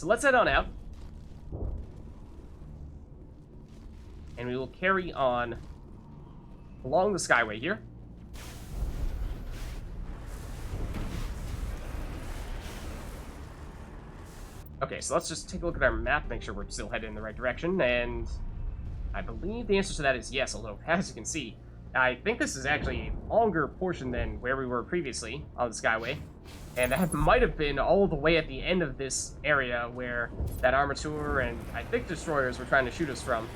So let's head on out. And we will carry on along the skyway here. Okay, so let's just take a look at our map, make sure we're still headed in the right direction, and I believe the answer to that is yes, although, as you can see, I think this is actually a longer portion than where we were previously on the Skyway, and that might have been all the way at the end of this area where that armature and, I think, destroyers were trying to shoot us from.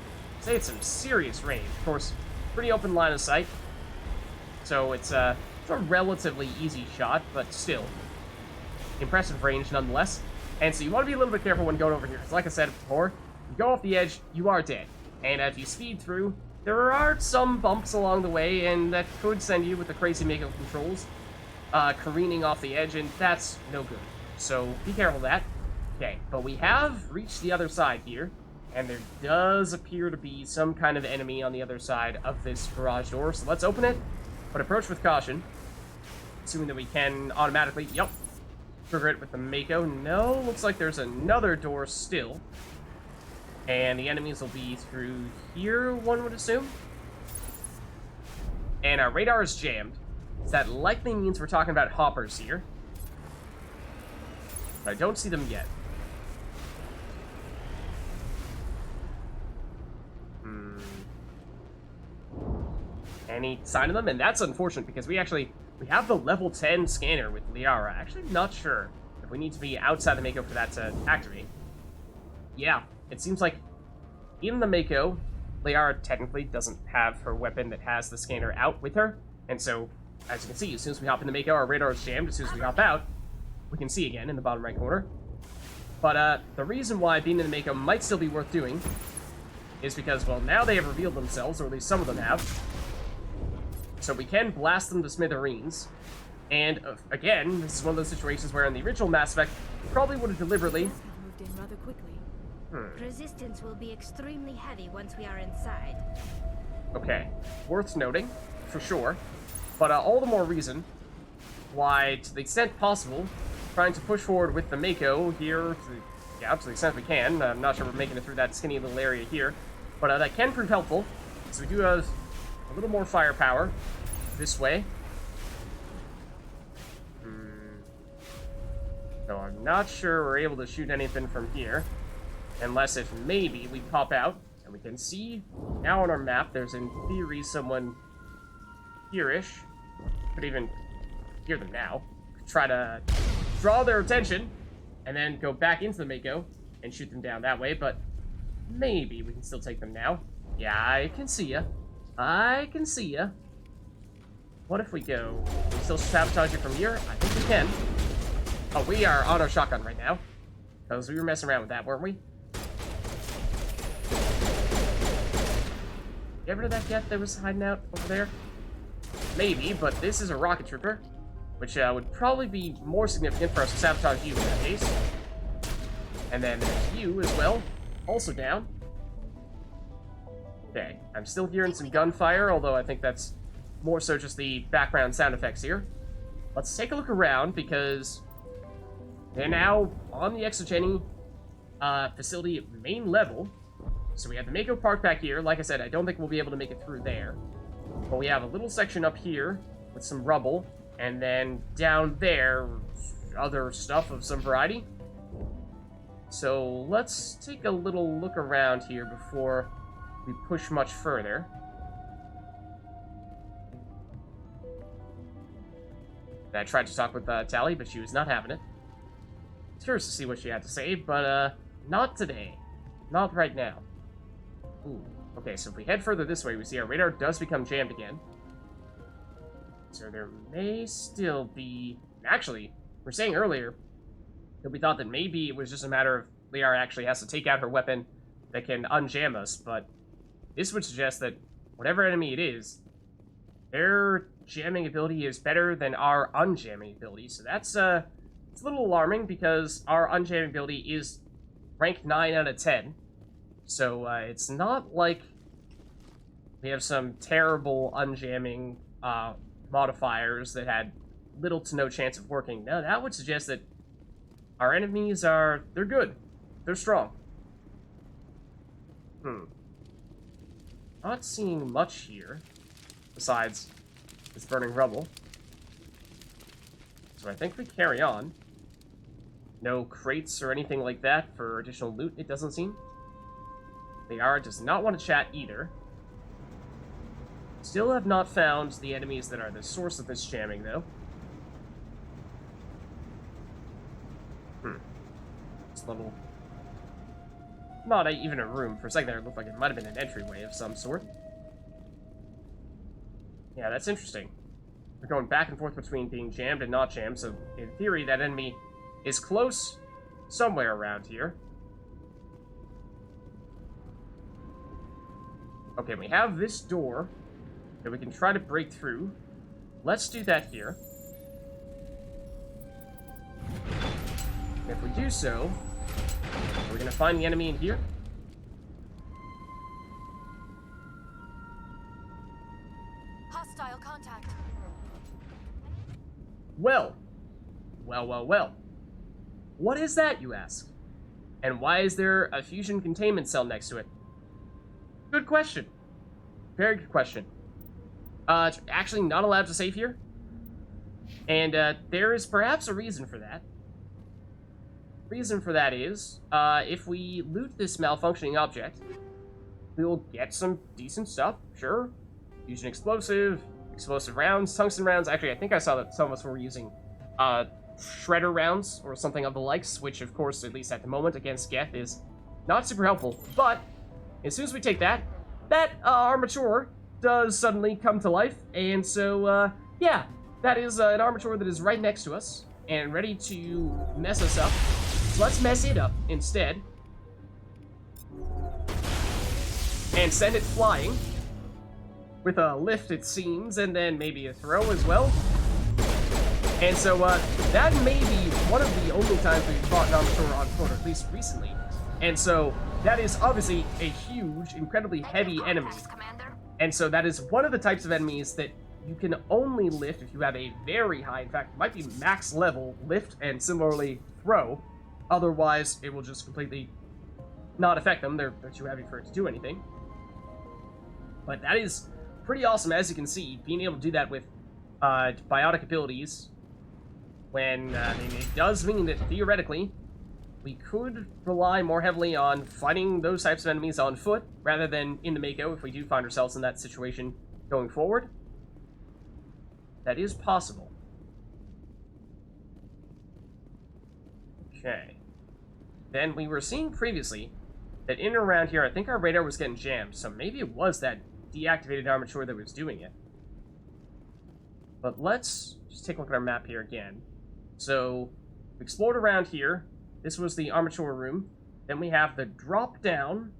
Say it's some serious range. Of course, pretty open line of sight, so it's a relatively easy shot, but still, impressive range nonetheless. And so you want to be a little bit careful when going over here, because like I said before, you go off the edge, you are dead. And as you speed through, there are some bumps along the way, and that could send you with the crazy Mako controls careening off the edge, and that's no good. So be careful of that. Okay, but we have reached the other side here, and there does appear to be some kind of enemy on the other side of this garage door. So let's open it, but approach with caution, assuming that we can automatically, yep, trigger it with the Mako. No, looks like there's another door still. And the enemies will be through here, one would assume. And our radar is jammed. So that likely means we're talking about hoppers here. But I don't see them yet. Any sign of them? And that's unfortunate because we have the level 10 scanner with Liara. Actually, not sure if we need to be outside the Mako for that to activate. Yeah, it seems like in the Mako, Liara technically doesn't have her weapon that has the scanner out with her. And so, as you can see, as soon as we hop in the Mako, our radar is jammed. As soon as we hop out, we can see again in the bottom right corner. But the reason why being in the Mako might still be worth doing is because, well, now they have revealed themselves, or at least some of them have. So we can blast them to smithereens. And, again, this is one of those situations where in the original Mass Effect, we probably would have deliberately moved in rather quickly. Resistance will be extremely heavy once we are inside. Okay, worth noting, for sure. But all the more reason why, to the extent possible, trying to push forward with the Mako here, to the extent we can. I'm not sure we're making it through that skinny little area here. But that can prove helpful, so we do have a little more firepower this way. So I'm not sure we're able to shoot anything from here. Unless if maybe we pop out, and we can see now on our map, there's in theory someone here-ish. Could even hear them now. Try to draw their attention, and then go back into the Mako and shoot them down that way, but maybe we can still take them now. Yeah, I can see ya. I can see ya. What if we go? Can we still sabotage it from here? I think we can. Oh, we are on our shotgun right now. Because we were messing around with that, weren't we? Get rid of that jet that was hiding out over there? Maybe, but this is a rocket trooper, which would probably be more significant for us to sabotage you in that case. And then there's you as well, also down. Okay, I'm still hearing some gunfire, although I think that's more so just the background sound effects here. Let's take a look around, because they're now on the Exogeny facility main level. So we have the Mako park back here. Like I said, I don't think we'll be able to make it through there. But we have a little section up here with some rubble. And then down there, other stuff of some variety. So let's take a little look around here before we push much further. I tried to talk with Tally, but she was not having it. Curious to see what she had to say, but not today. Not right now. Ooh. Okay, so if we head further this way, we see our radar does become jammed again. So there may still be... Actually, we were saying earlier that we thought that maybe it was just a matter of Liara actually has to take out her weapon that can unjam us, but this would suggest that whatever enemy it is, their jamming ability is better than our unjamming ability. So that's it's a little alarming because our unjamming ability is ranked 9 out of 10. So it's not like we have some terrible unjamming modifiers that had little to no chance of working. No, that would suggest that our enemies they're good. They're strong. Not seeing much here, besides this burning rubble. So I think we carry on. No crates or anything like that for additional loot, it doesn't seem. Liara does not want to chat either. Still have not found the enemies that are the source of this jamming, though. This little... Not even a room. For a second there, it looked like it might have been an entryway of some sort. Yeah, that's interesting. We're going back and forth between being jammed and not jammed, so in theory, that enemy is close somewhere around here. Okay, we have this door that we can try to break through. Let's do that here. And if we do so, we're going to find the enemy in here. Hostile contact. Well. What is that, you ask? And why is there a fusion containment cell next to it? Good question. Very good question. Actually not allowed to save here. And there is perhaps a reason for that. Reason for that is, if we loot this malfunctioning object, we'll get some decent stuff, sure. Fusion explosive, explosive rounds, tungsten rounds. Actually, I think I saw that some of us were using shredder rounds or something of the likes, which of course, at least at the moment, against Geth is not super helpful. But as soon as we take that, armature does suddenly come to life. And so, yeah, that is an armature that is right next to us and ready to mess us up. So let's mess it up instead. And send it flying. With a lift, it seems, and then maybe a throw as well. And so, that may be one of the only times we've fought an armature on foot, at least recently. And so, that is obviously a huge, incredibly heavy enemy. And so that is one of the types of enemies that you can only lift if you have a very high, in fact, might be max level lift and similarly throw. Otherwise, it will just completely not affect them. They're too heavy for it to do anything. But that is pretty awesome, as you can see, being able to do that with biotic abilities. When, I mean, it does mean that theoretically, we could rely more heavily on fighting those types of enemies on foot, rather than in the Mako if we do find ourselves in that situation going forward. That is possible. Okay. Then we were seeing previously that in and around here, I think our radar was getting jammed, so maybe it was that deactivated armature that was doing it. But let's just take a look at our map here again. So, we explored around here. This was the armature room. Then we have the drop down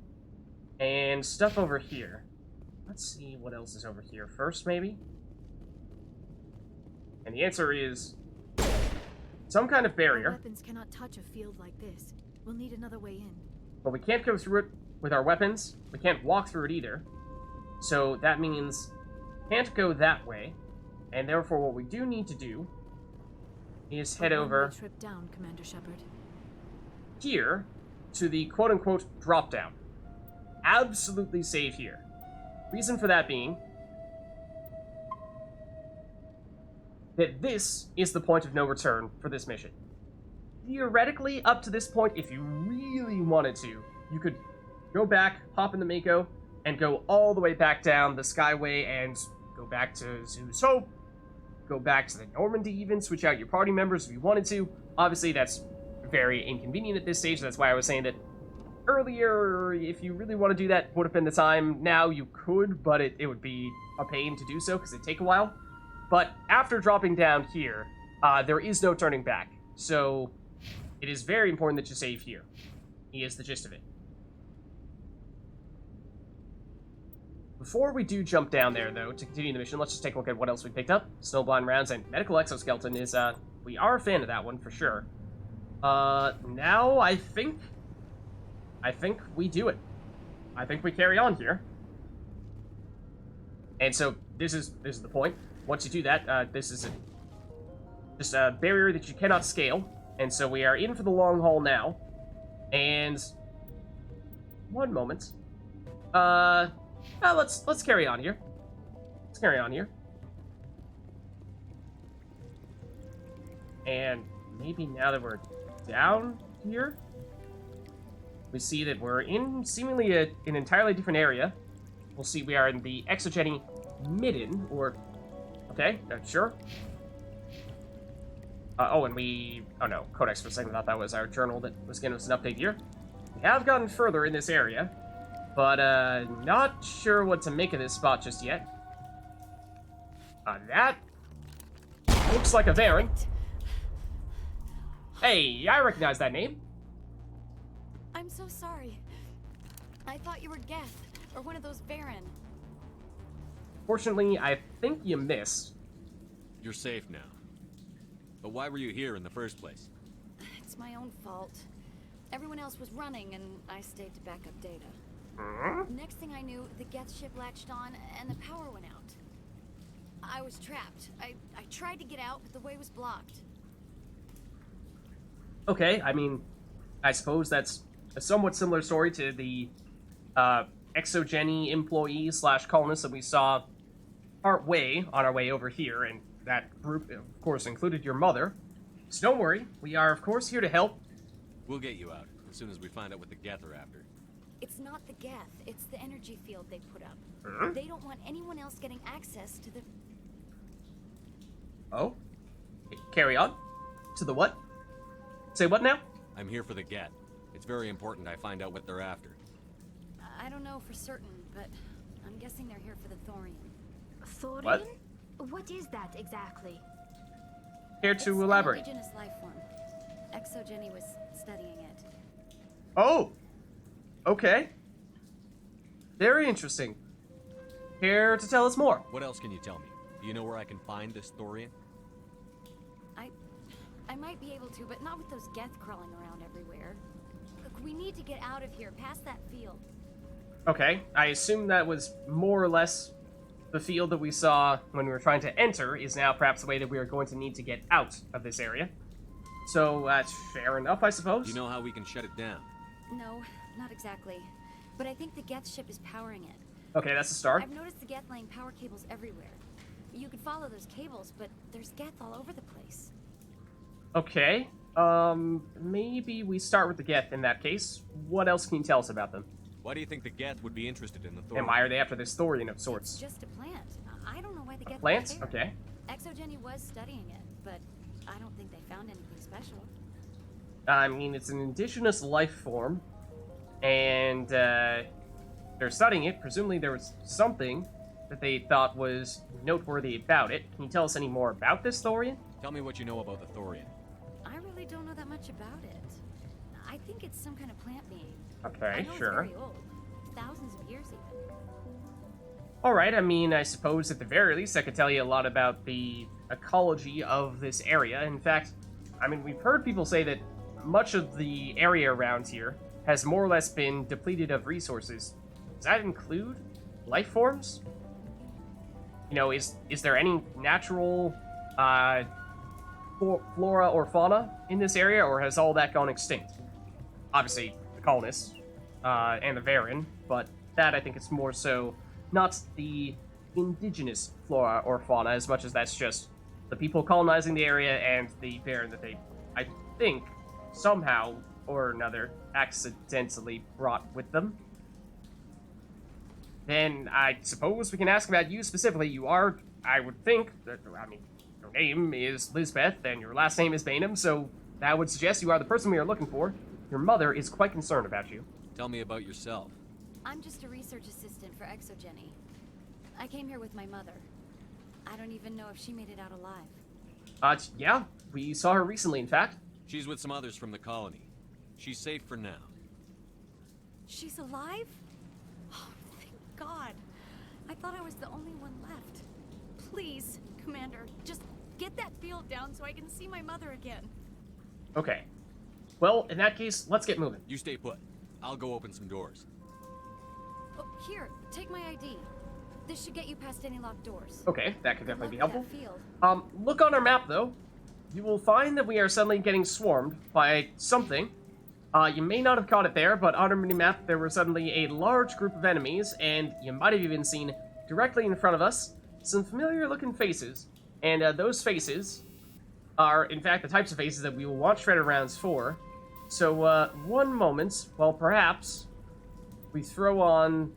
and stuff over here. Let's see what else is over here first, maybe? And the answer is some kind of barrier. Weapons cannot touch a field like this. We'll need another way in. But we can't go through it with our weapons. We can't walk through it either. So that means can't go that way. And therefore what we do need to do is head over trip down, Commander Shepard. Here to the quote-unquote drop-down. Absolutely safe here. Reason for that being that this is the point of no return for this mission. Theoretically, up to this point, if you really wanted to, you could go back, hop in the Mako, and go all the way back down the Skyway and go back to Zeus Hope, go back to the Normandy even, switch out your party members if you wanted to. Obviously, that's very inconvenient at this stage. That's why I was saying that earlier, if you really want to do that, would have been the time. Now you could, but it would be a pain to do so because it'd take a while. But after dropping down here, there is no turning back. So it is very important that you save here. Is the gist of it. Before we do jump down there, though, to continue the mission, let's just take a look at what else we picked up. Snowblind rounds and medical exoskeleton is, we are a fan of that one for sure. Now I think we do it. I think we carry on here. And so this is the point. Once you do that, this is just a barrier that you cannot scale. And so we are in for the long haul now. And one moment. Let's carry on here. Let's carry on here. And maybe now that we're down here, we see that we're in seemingly an entirely different area. We'll see we are in the Exogeny Midden, or... Okay, sure. Oh no, Codex for a second. I thought that was our journal that was giving us an update here. We have gotten further in this area, but not sure what to make of this spot just yet. That looks like a Varen. Hey, I recognize that name. I'm so sorry. I thought you were Geth, or one of those Varen. Fortunately, I think you missed. You're safe now. But why were you here in the first place? It's my own fault. Everyone else was running, and I stayed to back up data. Next thing I knew, the Geth ship latched on, and the power went out. I was trapped. I tried to get out, but the way was blocked. Okay, I mean, I suppose that's a somewhat similar story to the Exogeny employee / colonist that we saw on our way over here, and that group, of course, included your mother. So don't worry, we are, of course, here to help. We'll get you out as soon as we find out what the Geth are after. It's not the Geth, it's the energy field they put up. They don't want anyone else getting access to the... Oh? Carry on. To the what? Say what now? I'm here for the Geth. It's very important I find out what they're after. I don't know for certain, but I'm guessing they're here for the Thorian. Thorian? What? What is that exactly? Care It's to elaborate? an indigenous life form. Exogeny was studying it. Oh! Okay. Very interesting. Care to tell us more? What else can you tell me? Do you know where I can find this Thorian? I might be able to, but not with those Geth crawling around everywhere. Look, we need to get out of here, past that field. Okay, I assume that was more or less the field that we saw when we were trying to enter is now perhaps the way that we are going to need to get out of this area. So that's fair enough, I suppose. Do you know how we can shut it down? No, not exactly. But I think the Geth ship is powering it. Okay, that's a start. I've noticed the Geth laying power cables everywhere. You could follow those cables, but there's Geth all over the place. Okay, maybe we start with the Geth in that case. What else can you tell us about them? Why do you think the Geth would be interested in the Thorian? And why are they after this Thorian of It's sorts? just a plant. I don't know why the Geth Plants? would care. Okay. Exogeny was studying it, but I don't think they found anything special. I mean, it's an indigenous life form, and they're studying it. Presumably there was something that they thought was noteworthy about it. Can you tell us any more about this Thorian? Tell me what you know about the Thorian. I really don't know that much about it. I think it's some kind of plant being. I Okay, know sure. It's very old. Thousands of years even. Alright, I mean, I suppose at the very least I could tell you a lot about the ecology of this area. In fact, I mean, we've heard people say that much of the area around here has more or less been depleted of resources. Does that include life forms? You know, is there any natural flora or fauna in this area, or has all that gone extinct? Obviously, the colonists and the Varen, but that I think is more so not the indigenous flora or fauna as much as that's just the people colonizing the area and the Varen that they, I think, somehow or another accidentally brought with them. Then I suppose we can ask about you specifically. You are, I would think, I mean, your name is Lisbeth and your last name is Bainham, so that would suggest you are the person we are looking for. Your mother is quite concerned about you. Tell me about yourself. I'm just a research assistant for Exogeny. I came here with my mother. I don't even know if she made it out alive. Yeah, we saw her recently, in fact. She's with some others from the colony. She's safe for now. She's alive? Oh, thank God. I thought I was the only one left. Please, Commander, just get that field down so I can see my mother again. Okay. Well, in that case, let's get moving. You stay put. I'll go open some doors. Oh, here, take my ID. This should get you past any locked doors. Okay, that could definitely be Good luck helpful. with that field. Look on our map, though. You will find that we are suddenly getting swarmed by something. You may not have caught it there, but on our minimap there were suddenly a large group of enemies, and you might have even seen directly in front of us some familiar-looking faces. And those faces are, in fact, the types of faces that we will want shredder rounds for. So, one moment, well, perhaps we throw on,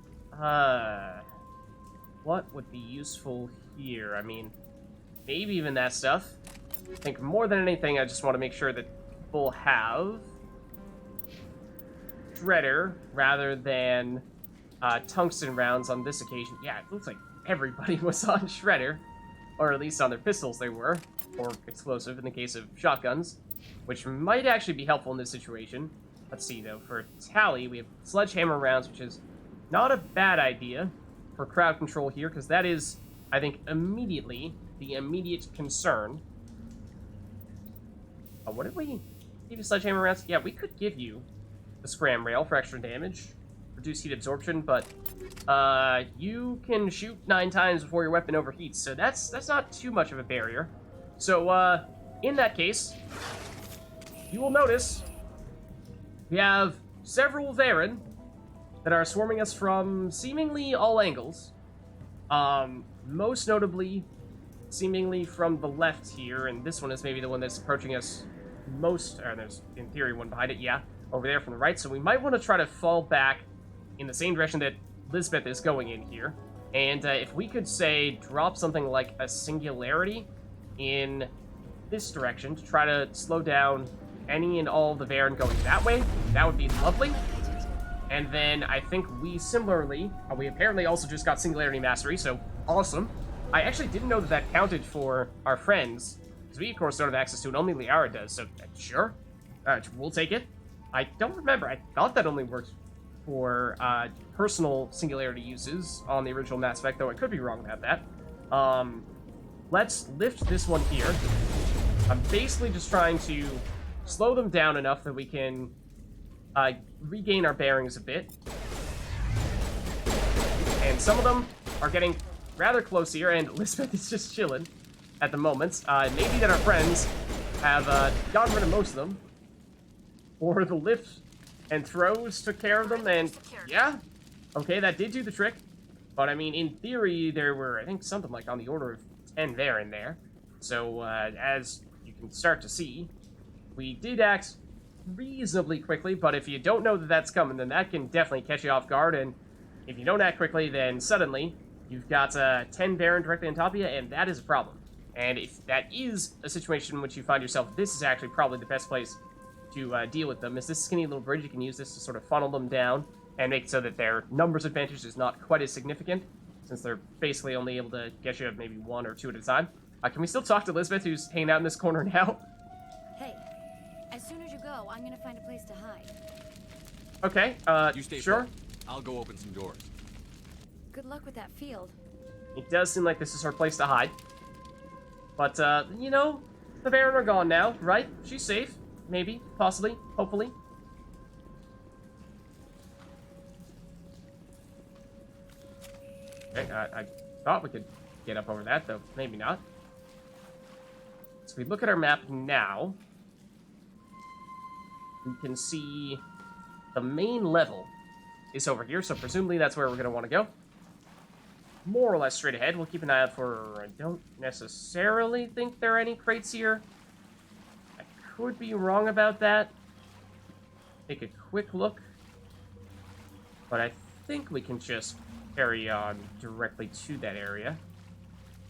what would be useful here? I mean, maybe even that stuff. I think more than anything, I just want to make sure that people have shredder rather than tungsten rounds on this occasion. Yeah, it looks like everybody was on shredder, or at least on their pistols they were, or explosive in the case of shotguns, which might actually be helpful in this situation. Let's see, though, for tally, we have sledgehammer rounds, which is not a bad idea for crowd control here, because that is, I think, immediately the immediate concern. What did we give you? Sledgehammer rounds? Yeah, we could give you the scram rail for extra damage, reduce heat absorption, but you can shoot 9 times before your weapon overheats, so that's not too much of a barrier. So in that case, you will notice we have several Varen that are swarming us from seemingly all angles. Most notably, seemingly from the left here, and this one is maybe the one that's approaching us most, or there's, in theory, one behind it, yeah, over there from the right, so we might want to try to fall back in the same direction that Lisbeth is going in here, and if we could, say, drop something like a singularity in this direction to try to slow down any and all the Varen going that way, that would be lovely. And then I think we similarly, we apparently also just got Singularity Mastery, so awesome. I actually didn't know that that counted for our friends, because we, of course, don't have access to it. Only Liara does, so sure. We'll take it. I don't remember. I thought that only worked for personal Singularity uses on the original Mass Effect, though I could be wrong about that. Let's lift this one here. I'm basically just trying to slow them down enough that we can regain our bearings a bit. And some of them are getting rather close here, and Lisbeth is just chilling at the moment. Maybe that our friends have gotten rid of most of them, or the lift and throws took care of them, and yeah, okay, that did do the trick. But I mean, in theory, there were, I think, something like on the order of 10 there in there. So as you can start to see, we did act reasonably quickly, but if you don't know that that's coming, then that can definitely catch you off guard, and if you don't act quickly, then suddenly you've got 10 Baron directly on top of you, and that is a problem. And if that is a situation in which you find yourself, this is actually probably the best place to deal with them, is this skinny little bridge. You can use this to sort of funnel them down and make it so that their numbers advantage is not quite as significant, since they're basically only able to get you maybe 1 or 2 at a time. Can we still talk to Elizabeth, who's hanging out in this corner now? Hey, as soon as you go, I'm gonna find a place to hide. Okay, you stay sure. put. I'll go open some doors. Good luck with that field. It does seem like this is her place to hide. But, you know, the Baron are gone now, right? She's safe. Maybe. Possibly. Hopefully. Okay, I thought we could get up over that, though maybe not. So we look at our map now. We can see the main level is over here, so presumably that's where we're going to want to go. More or less straight ahead. We'll keep an eye out for... I don't necessarily think there are any crates here. I could be wrong about that. Take a quick look. But I think we can just carry on directly to that area.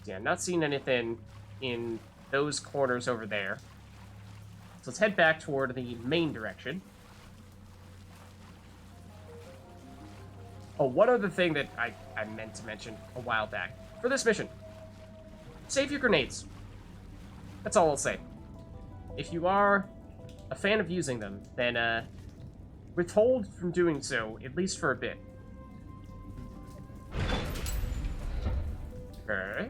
Yeah, not seeing anything in those corners over there. So let's head back toward the main direction. Oh, one other thing that I meant to mention a while back. For this mission, save your grenades. That's all I'll say. If you are a fan of using them, then withhold from doing so, at least for a bit. Okay.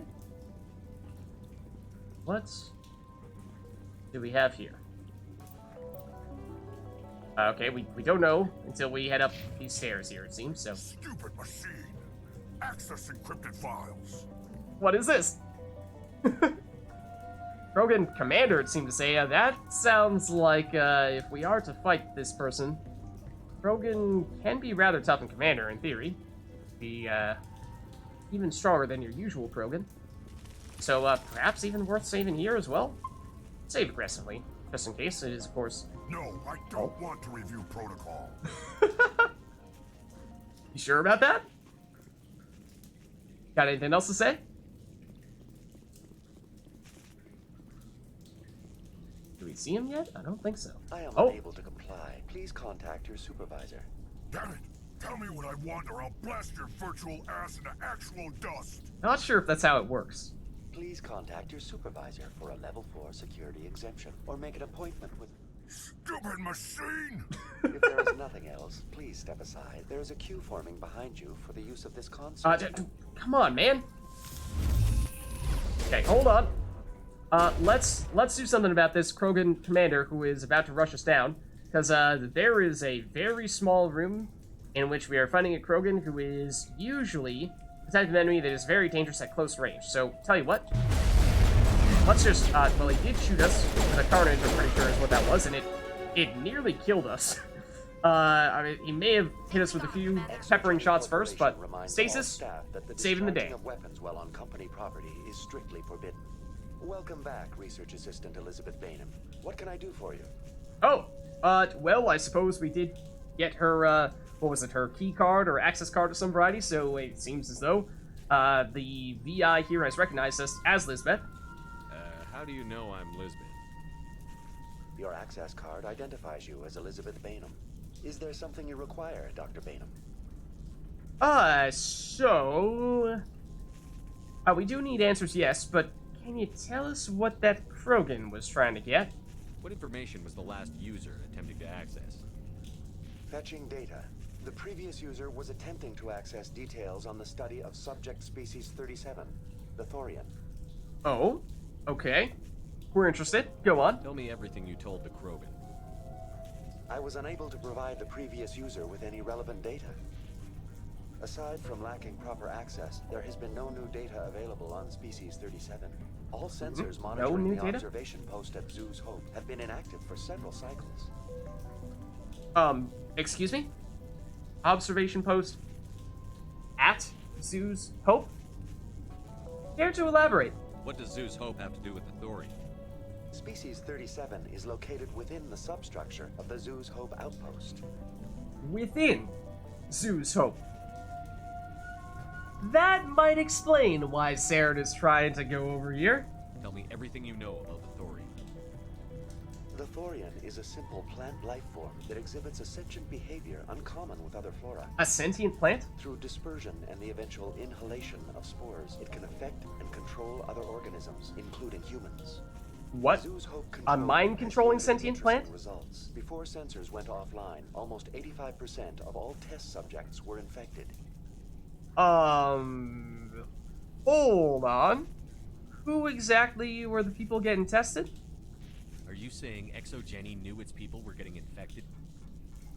What do we have here? Okay, we don't know until we head up these stairs here, it seems, so... Stupid machine! Access encrypted files! What is this? Krogan Commander, it seemed to say. That sounds like if we are to fight this person, Krogan can be rather tough in Commander, in theory. Be even stronger than your usual Krogan. So perhaps even worth saving here as well? Save aggressively, just in case. It is, of course... No, I don't want to review protocol. You sure about that? Got anything else to say? Do we see him yet? I don't think so. I am unable to comply. Please contact your supervisor. Damn it! Tell me what I want or I'll blast your virtual ass into actual dust! Not sure if that's how it works. Please contact your supervisor for a level 4 security exemption or make an appointment with... Stupid machine! If there is nothing else, please step aside. There is a queue forming behind you for the use of this console. Come on, man. Okay, hold on. Let's do something about this Krogan commander who is about to rush us down, because there is a very small room in which we are fighting a Krogan who is usually the type of enemy that is very dangerous at close range. So, tell you what, let's just, well, he did shoot us with a Carnage, I'm pretty sure is what that was, and it nearly killed us. I mean, he may have hit us with a few peppering shots first, but stasis, saving the day. Of weapons while on company property is strictly forbidden. Welcome back, Research Assistant Elizabeth Bainham. What can I do for you? Oh, well, I suppose we did get her, what was it, her key card or access card of some variety, so it seems as though, the VI here has recognized us as Lisbeth. How do you know I'm Lisbeth? Your access card identifies you as Elizabeth Bainham. Is there something you require, Dr. Bainham? We do need answers, yes, but can you tell us what that Krogan was trying to get? What information was the last user attempting to access? Fetching data. The previous user was attempting to access details on the study of subject species 37, the Thorian. Oh, okay. We're interested. Go on. Tell me everything you told the Krogan. I was unable to provide the previous user with any relevant data. Aside from lacking proper access, there has been no new data available on species 37. All sensors monitoring the observation post at Zoo's Hope have been inactive for several cycles. Excuse me? Observation post at Zoo's Hope? Care to elaborate? What does Zoo's Hope have to do with the Thorian? Species 37 is located within the substructure of the Zoo's Hope outpost. Within Zoo's Hope. That might explain why Saren is trying to go over here. Tell me everything you know about the Thorian. The Thorian is a simple plant life form that exhibits a sentient behavior uncommon with other flora. A sentient plant? Through dispersion and the eventual inhalation of spores, it can affect and control other organisms, including humans. What? A mind-controlling sentient plant? Results. Before sensors went offline, almost 85% of all test subjects were infected. Hold on. Who exactly were the people getting tested? Are you saying Exogeny knew its people were getting infected?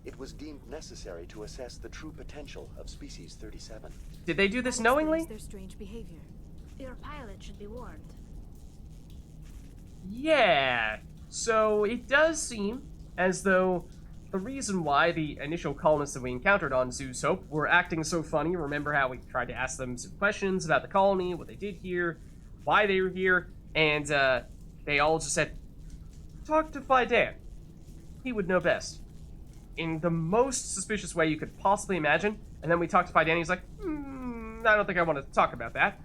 It was deemed necessary to assess the true potential of species 37. Did they do this knowingly? Their strange behavior. Your pilot should be warned. Yeah. So it does seem as though the reason why the initial colonists that we encountered on Zoo's Hope were acting so funny, remember how we tried to ask them some questions about the colony, what they did here, why they were here, and they all just said, talk to Fidan. He would know best. In the most suspicious way you could possibly imagine, and then we talked to Fidan, he's like, I don't think I want to talk about that.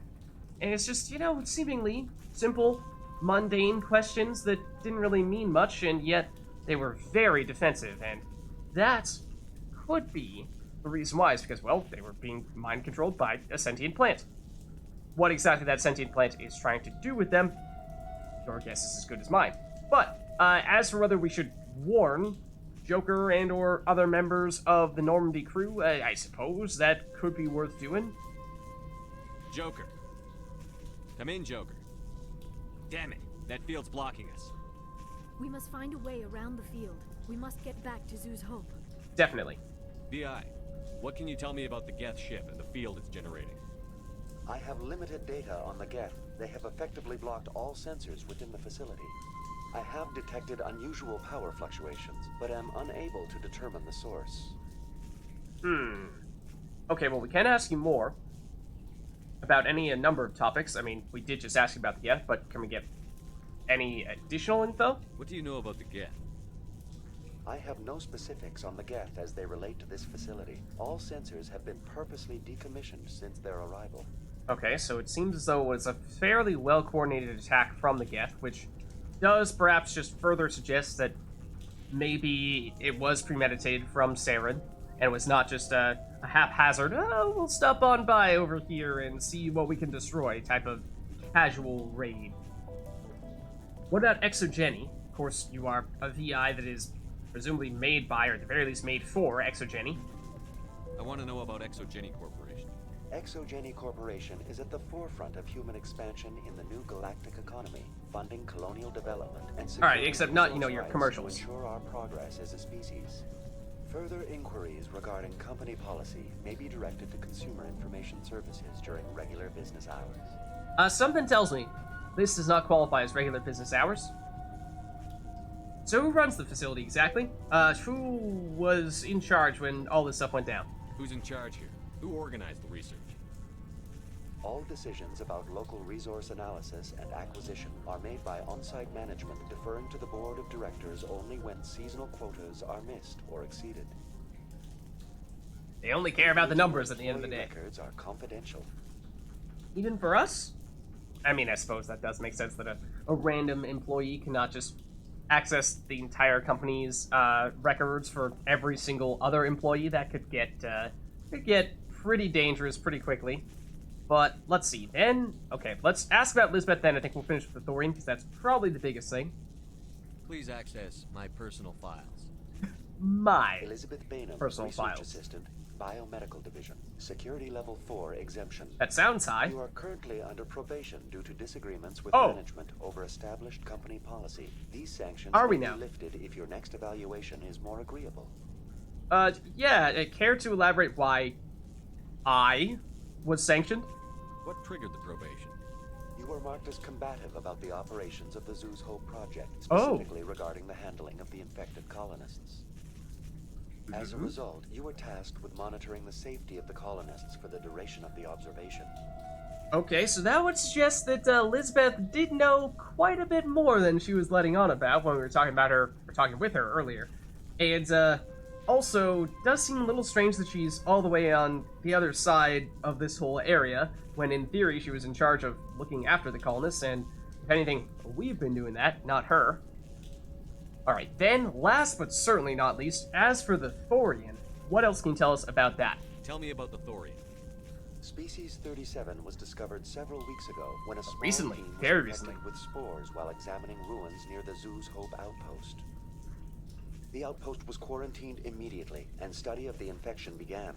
And it's just, you know, seemingly simple, mundane questions that didn't really mean much, and yet they were very defensive, and that could be the reason why, is because, well, they were being mind-controlled by a sentient plant. What exactly that sentient plant is trying to do with them, your guess is as good as mine. But, as for whether we should warn Joker and or other members of the Normandy crew, I suppose that could be worth doing. Joker. Come in, Joker. Damn it, that field's blocking us. We must find a way around the field. We must get back to Zoo's Hope. Definitely. VI, what can you tell me about the Geth ship and the field it's generating? I have limited data on the Geth. They have effectively blocked all sensors within the facility. I have detected unusual power fluctuations, but am unable to determine the source. Okay, well, we can ask you more about any number of topics. I mean, we did just ask you about the Geth, but can we get any additional info? What do you know about the Geth? I have no specifics on the Geth as they relate to this facility. All sensors have been purposely decommissioned since their arrival. Okay, so it seems as though it was a fairly well-coordinated attack from the Geth, which does perhaps just further suggest that maybe it was premeditated from Saren, and was not just a haphazard, oh, we'll stop on by over here and see what we can destroy type of casual raid. What about Exogeny? Of course, you are a VI that is presumably made by, or at the very least made for, Exogeny. I want to know about Exogeny Corporation. Exogeny Corporation is at the forefront of human expansion in the new galactic economy, funding colonial development and Alright, except not, you know, your rights commercials. to ensure our progress as a species. Further inquiries regarding company policy may be directed to Consumer Information Services during regular business hours. Something tells me this does not qualify as regular business hours. So who runs the facility exactly? Who was in charge when all this stuff went down? Who's in charge here? Who organized the research? All decisions about local resource analysis and acquisition are made by on-site management, deferring to the board of directors only when seasonal quotas are missed or exceeded. They only care about the numbers at the end of the day. Records are confidential. Even for us? I mean, I suppose that does make sense that a random employee cannot just access the entire company's records for every single other employee. That could get pretty dangerous pretty quickly. But let's see. Then, okay, let's ask about Lisbeth then. I think we'll finish with the Thorian, because that's probably the biggest thing. Please access my personal files. My Elizabeth Bainham, personal Research files. Assistant, Biomedical Division, Security Level 4 exemption. That sounds high. You are currently under probation due to disagreements with Oh. management over established company policy. These sanctions Are we may now? be lifted if your next evaluation is more agreeable. Yeah, care to elaborate why I was sanctioned? What triggered the probation? You were marked as combative about the operations of the Zoo's Hope project, Oh. specifically regarding the handling of the infected colonists. As a result, you were tasked with monitoring the safety of the colonists for the duration of the observation. Okay, so that would suggest that Lisbeth did know quite a bit more than she was letting on about when we were talking about her, or talking with her earlier. And also, does seem a little strange that she's all the way on the other side of this whole area, when in theory she was in charge of looking after the colonists, and if anything, we've been doing that, not her. Alright, then, last but certainly not least, as for the Thorian, what else can you tell us about that? Tell me about the Thorian. Species 37 was discovered several weeks ago when a small Recently, team was very infected recently. with spores while examining ruins near the Zoo's Hope outpost. The outpost was quarantined immediately, and study of the infection began.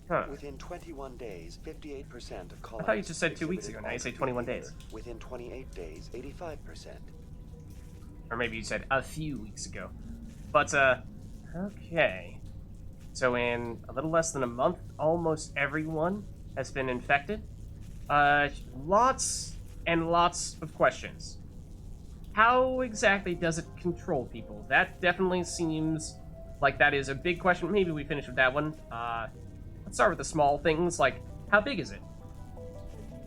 Huh. Within 21 days, 58% of colonists I thought you just said 2 weeks ago, exhibited now you say altered 21 behavior. days. Within 28 days, 85%. Or maybe you said a few weeks ago. But, okay. So in a little less than a month, almost everyone has been infected. Lots and lots of questions. How exactly does it control people? That definitely seems like that is a big question. Maybe we finish with that one. Let's start with the small things, like, how big is it?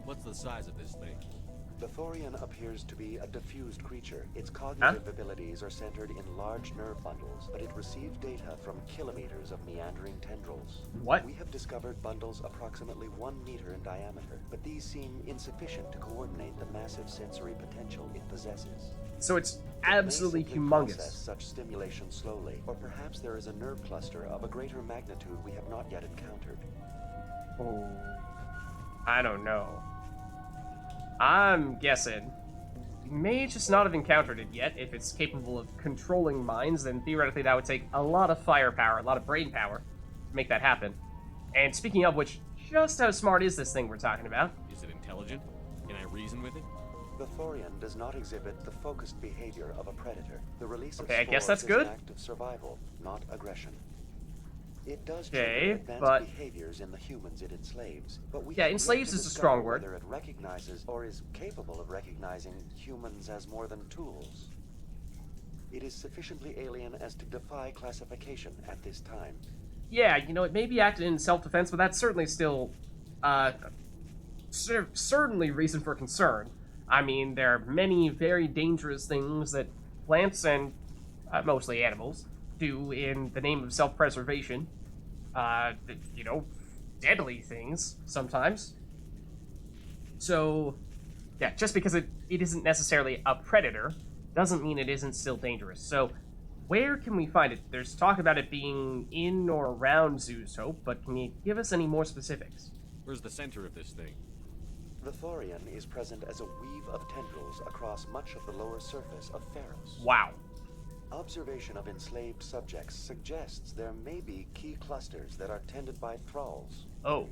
What's the size of this thing? The Thorian appears to be a diffused creature. Its cognitive abilities are centered in large nerve bundles, but it receives data from kilometers of meandering tendrils. What? We have discovered bundles approximately 1 meter in diameter, but these seem insufficient to coordinate the massive sensory potential it possesses. So it's It absolutely may simply process humongous. such stimulation slowly, or perhaps there is a nerve cluster of a greater magnitude we have not yet encountered. Oh, I don't know. I'm guessing we may just not have encountered it yet. If it's capable of controlling minds, then theoretically that would take a lot of firepower, a lot of brain power to make that happen. And speaking of which, just how smart is this thing we're talking about? Is it intelligent? Can I reason with it? The Thorian does not exhibit the focused behavior of a predator. The release of Okay, I guess spores that's is good. an act of survival, not aggression. It does Okay, trigger advanced but behaviors in the humans it enslaves, but we yeah, have yet enslaves to is a discover strong word. whether it recognizes or is capable of recognizing humans as more than tools. It is sufficiently alien as to defy classification at this time. Yeah, you know, it may be acted in self-defense, but that's certainly still, certainly reason for concern. I mean, there are many very dangerous things that plants and mostly animals do in the name of self-preservation. You know, deadly things sometimes. So, yeah, just because it isn't necessarily a predator doesn't mean it isn't still dangerous. So, where can we find it? There's talk about it being in or around Zeus Hope, but can you give us any more specifics? Where's the center of this thing? The thorian is present as a weave of tendrils across much of the lower surface of Feros. Wow. Observation of enslaved subjects suggests there may be key clusters that are tended by thralls. Oh.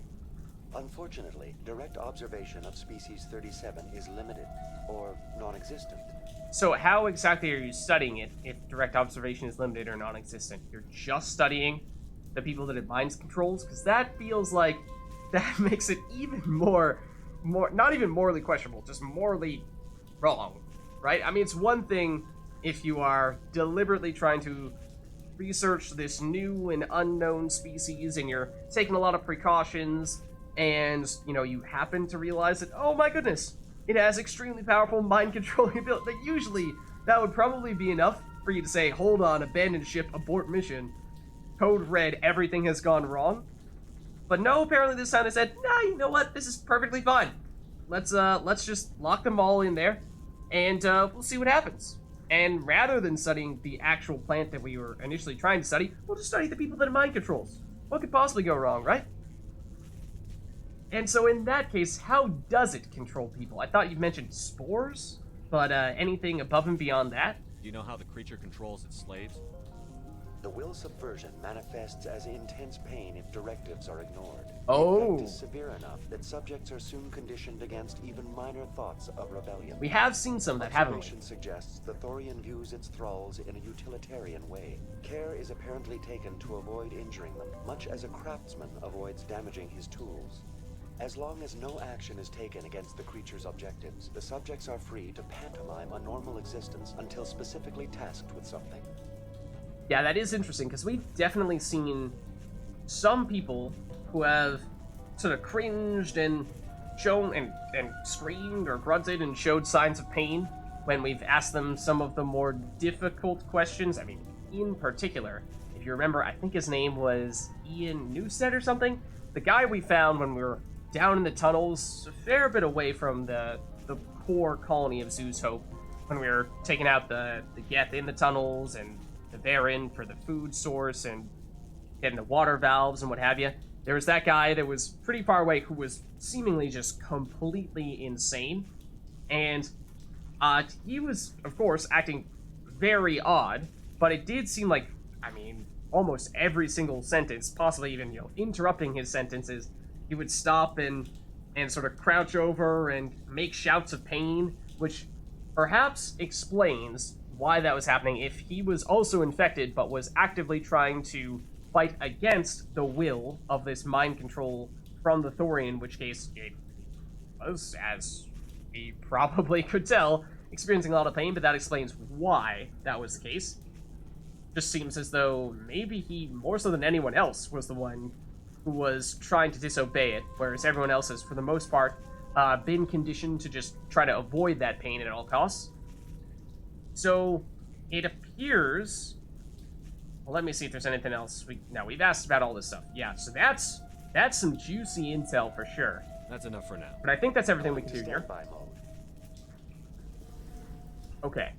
Unfortunately, direct observation of species 37 is limited, or non-existent. So how exactly are you studying it if direct observation is limited or non-existent? You're just studying the people that it mind controls? Because that feels like that makes it even more, not even morally questionable, just morally wrong, right? I mean, it's one thing if you are deliberately trying to research this new and unknown species and you're taking a lot of precautions and, you know, you happen to realize that, oh my goodness, it has extremely powerful mind-controlling ability. But usually, that would probably be enough for you to say, hold on, abandon ship, abort mission, code red, everything has gone wrong. But no, apparently this time they said, nah, you know what, this is perfectly fine. Let's just lock them all in there, and we'll see what happens. And rather than studying the actual plant that we were initially trying to study, we'll just study the people that it mind controls. What could possibly go wrong, right? And so in that case, how does it control people? I thought you mentioned spores, but anything above and beyond that? Do you know how the creature controls its slaves? The will subversion manifests as intense pain if directives are ignored. Oh. The effect is severe enough that subjects are soon conditioned against even minor thoughts of rebellion. We have seen some of that, haven't we? Observation suggests the Thorian views its thralls in a utilitarian way. Care is apparently taken to avoid injuring them, much as a craftsman avoids damaging his tools. As long as no action is taken against the creature's objectives, the subjects are free to pantomime a normal existence until specifically tasked with something. Yeah, that is interesting, because we've definitely seen some people who have sort of cringed and shown and screamed or grunted and showed signs of pain when we've asked them some of the more difficult questions. I mean, in particular, if you remember, I think his name was Ian Newstead or something. The guy we found when we were down in the tunnels, a fair bit away from the core colony of Zeus Hope, when we were taking out the Geth in the tunnels and the Varen for the food source and getting the water valves and what have you. There was that guy that was pretty far away who was seemingly just completely insane. And he was, of course, acting very odd, but it did seem like, I mean, almost every single sentence, possibly even, you know, interrupting his sentences, he would stop and sort of crouch over and make shouts of pain, which perhaps explains why that was happening if he was also infected but was actively trying to fight against the will of this mind control from the Thorian, in which case it was, as we probably could tell, experiencing a lot of pain, but that explains why that was the case. Just seems as though maybe he, more so than anyone else, was the one who was trying to disobey it, whereas everyone else has, for the most part, been conditioned to just try to avoid that pain at all costs. So, it appears... Well, let me see if there's anything else. We've asked about all this stuff. Yeah, so that's some juicy intel for sure. That's enough for now. But I think that's everything we can do here. Standby mode. Okay.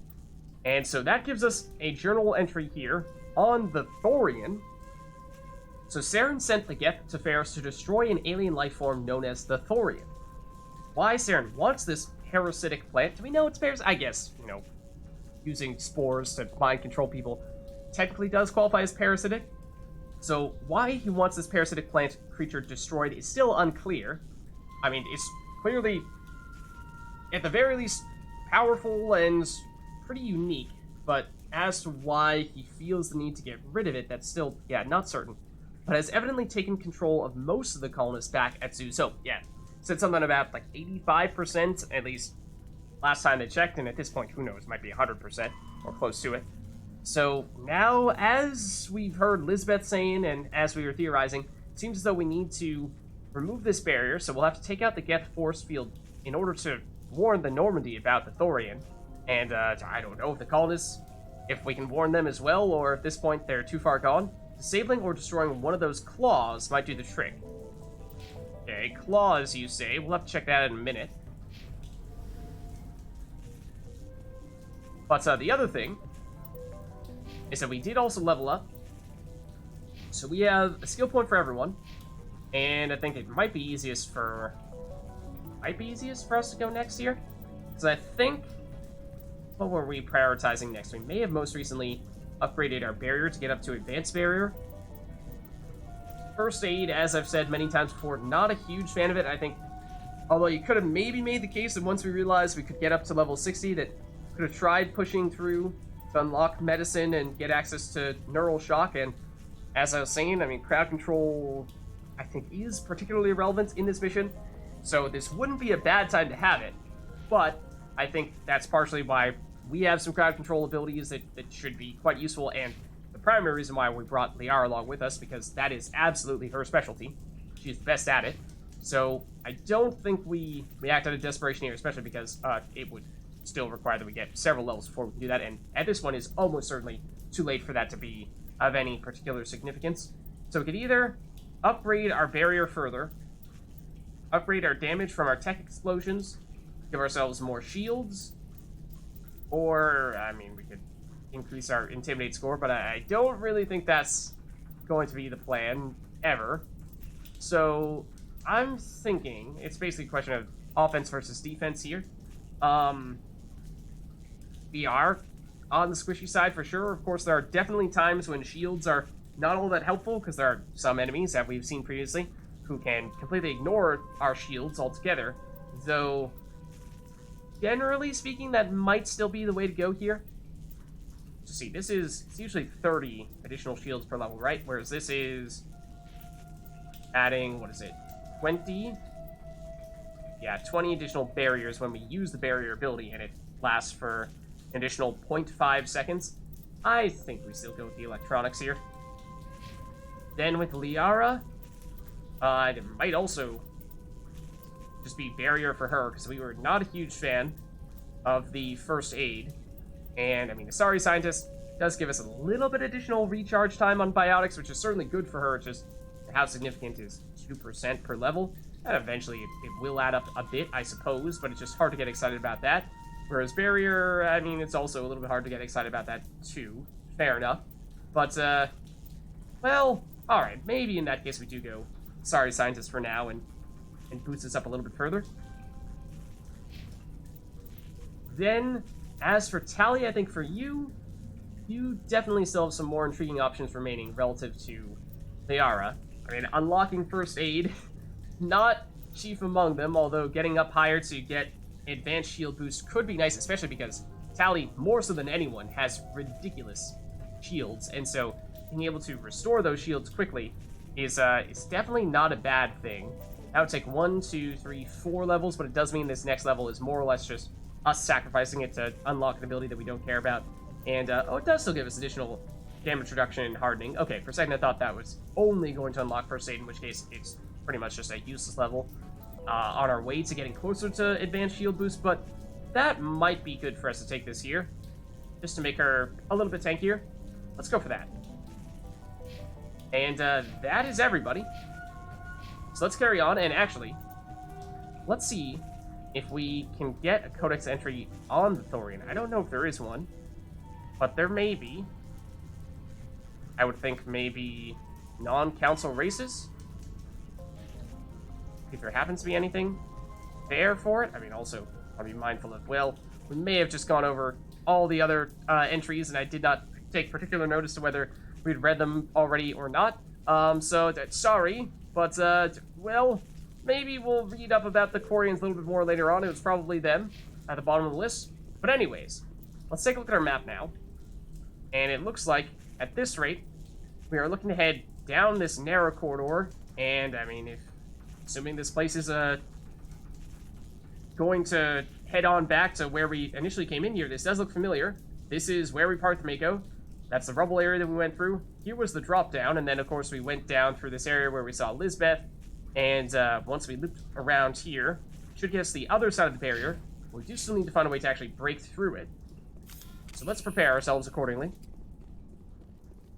And so that gives us a journal entry here on the Thorian. So Saren sent the Geth to Feros to destroy an alien life form known as the Thorian. Why Saren wants this parasitic plant? Do we know it's parasitic? I guess, you know, using spores to mind control people technically does qualify as parasitic. So why he wants this parasitic plant creature destroyed is still unclear. I mean, it's clearly, at the very least, powerful and pretty unique, but as to why he feels the need to get rid of it, that's still, yeah, not certain. but has evidently taken control of most of the colonists back at Zoo. So, yeah, said something about like 85%, at least last time they checked, and at this point, who knows, might be 100% or close to it. So now, as we've heard Lisbeth saying, and as we were theorizing, it seems as though we need to remove this barrier, so we'll have to take out the Geth force field in order to warn the Normandy about the Thorian. And I don't know if the colonists, if we can warn them as well, or at this point they're too far gone. Disabling or destroying one of those claws might do the trick. Okay, claws, you say. We'll have to check that in a minute. But the other thing is that we did also level up. So we have a skill point for everyone. And I think it might be easiest for us to go next here. Because I think, what were we prioritizing next? We may have most recently upgraded our barrier to get up to advanced barrier. First aid, as I've said many times before, not a huge fan of it. I think, although you could have maybe made the case that once we realized we could get up to level 60, that could have tried pushing through to unlock medicine and get access to neural shock. And as I was saying, I mean, crowd control, I think, is particularly relevant in this mission. So this wouldn't be a bad time to have it. But I think that's partially why we have some crowd control abilities that should be quite useful, and the primary reason why we brought Liara along with us, because that is absolutely her specialty. She's the best at it. So I don't think we act out of desperation here, especially because it would still require that we get several levels before we can do that, and at this one is almost certainly too late for that to be of any particular significance. So we could either upgrade our barrier further, upgrade our damage from our tech explosions, give ourselves more shields, or, I mean, we could increase our Intimidate score, but I don't really think that's going to be the plan, ever. So, I'm thinking it's basically a question of offense versus defense here. We are on the squishy side for sure. Of course, there are definitely times when shields are not all that helpful, because there are some enemies that we've seen previously who can completely ignore our shields altogether, though generally speaking, that might still be the way to go here. So see, it's usually 30 additional shields per level, right? Whereas this is adding, 20? Yeah, 20 additional barriers when we use the barrier ability, and it lasts for an additional 0.5 seconds. I think we still go with the electronics here. Then with Liara, it might also just be barrier for her, because we were not a huge fan of the first aid. And, I mean, the Sorry Scientist does give us a little bit additional recharge time on biotics, which is certainly good for her. It's just how significant is 2% per level. And eventually it will add up a bit, I suppose, but it's just hard to get excited about that. Whereas barrier, I mean, it's also a little bit hard to get excited about that, too. Fair enough. But, well, alright, maybe in that case we do go Sorry Scientist for now, and boost us up a little bit further. Then, as for Tally, I think for you definitely still have some more intriguing options remaining relative to Liara. I mean, unlocking first aid, not chief among them, although getting up higher to get advanced shield boost could be nice, especially because Tally, more so than anyone, has ridiculous shields, and so being able to restore those shields quickly is definitely not a bad thing. That would take 1, 2, 3, 4 levels, but it does mean this next level is more or less just us sacrificing it to unlock an ability that we don't care about. And, it does still give us additional damage reduction and hardening. Okay, for a second I thought that was only going to unlock first aid, in which case it's pretty much just a useless level on our way to getting closer to advanced shield boost, but that might be good for us to take this here, just to make her a little bit tankier. Let's go for that. And that is everybody. So let's carry on, and actually, let's see if we can get a codex entry on the Thorian. I don't know if there is one, but there may be. I would think maybe non-council races, if there happens to be anything there for it. I mean, also, I'll be mindful of, well, we may have just gone over all the other entries, and I did not take particular notice to whether we'd read them already or not. So, sorry, but, well, maybe we'll read up about the Quarians a little bit more later on. It was probably them at the bottom of the list. But anyways, let's take a look at our map now. And it looks like, at this rate, we are looking to head down this narrow corridor, and I mean, assuming this place is going to head on back to where we initially came in here, this does look familiar. This is where we parked Mako. That's the rubble area that we went through. Here was the drop down, and then of course we went down through this area where we saw Lisbeth, and once we looped around here, should get us to the other side of the barrier. We do still need to find a way to actually break through it. So let's prepare ourselves accordingly.